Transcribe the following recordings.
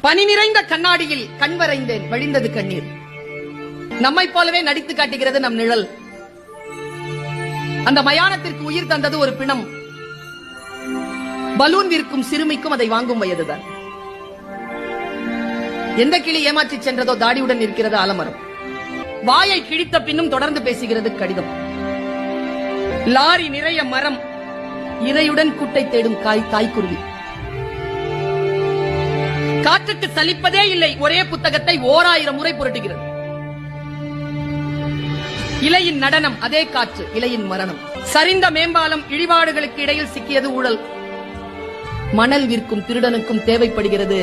பனி நிறைந்த கண்ணாடியில் கண் வரைந்தேன், வழிந்தது கண்ணீர். நம்மை போலவே நடித்து காட்டுகிறது நம் நிழல். அந்த மயானத்திற்கு உயிர் தந்தது ஒரு பிணம். பலூன் விற்கும் சிறுமிக்கும் அதை வாங்கும் வயதுதான். எந்த கிளி ஏமாற்றி சென்றதோ தாடியுடன் இருக்கிறது ஆலமரம். வாயை கிழித்த பின்னும் தொடர்ந்து பேசுகிறது கடிதம். லாரி நிறைய மரம், இரையுடன் கூட்டை தேடும் தாய்க்குருவி. காற்றுக்கு சலிப்பதே இல்லை, ஒரே புத்தகத்தை 1000 முறை புரட்டுகிறது. இலையின் நடனம், அதே காற்று, இலையின் மரணம். சரிந்த மேம்பாலம், இழிபாடுகளுக்கு இடையில் சிக்கியது ஊழல். மணல் விற்கும் திருடனுக்கும் தேவைப்படுகிறது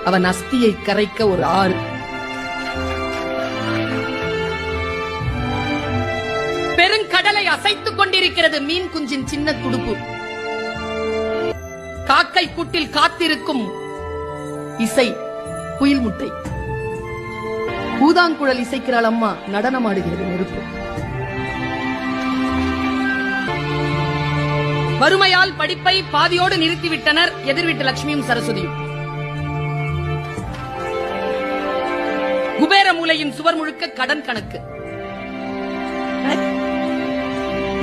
அவன் அஸ்தியை கரைக்க ஒரு ஆறு. பெருங்கடலை அசைத்துக் கொண்டிருக்கிறது மீன் குஞ்சின் சின்ன துடுப்பு. காக்கை கூட்டில் காத்திருக்கும் இசை, குயில் முட்டை. பூதாங்குழல் இசைக்கிறாள் அம்மா, நடனமாடுகிறது நெருப்பு. வறுமையால் படிப்பை பாதியோடு நிறுத்திவிட்டனர் எதிர்விட்டு லட்சுமியும் சரஸ்வதியும். குபேர மூலையின் சுவர் முழுக்க கடன் கணக்கு.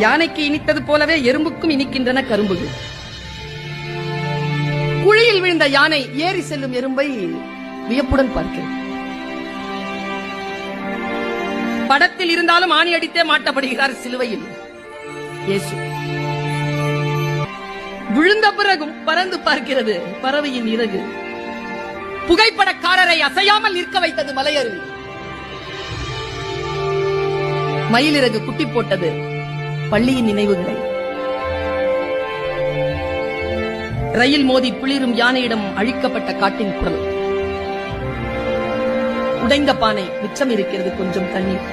யானைக்கு இனித்தது போலவே எறும்புக்கும் இனிக்கின்றன கரும்புகள். குழியில் விழுந்த யானை ஏறி செல்லும் எறும்பை வியப்புடன் பார்க்கிறது. படத்தில் இருந்தாலும் ஆணி அடித்தே மாட்டப்படுகிறார் சிலுவையில் இயேசு. விழுந்த பிறகும் பறந்து பார்க்கிறது பறவையின் இறகு. புகைப்படக்காரரை அசையாமல் நிற்க வைத்தது மலையருவி. மயிலிறகு குட்டி போட்டது பள்ளியின் நினைவுகளை. ரயில் மோதி பிளிரும் யானையிடம் அழிக்கப்பட்ட காட்டின் குரல். உடைந்த பானை, மிச்சம் இருக்கிறது கொஞ்சம் தண்ணீர்.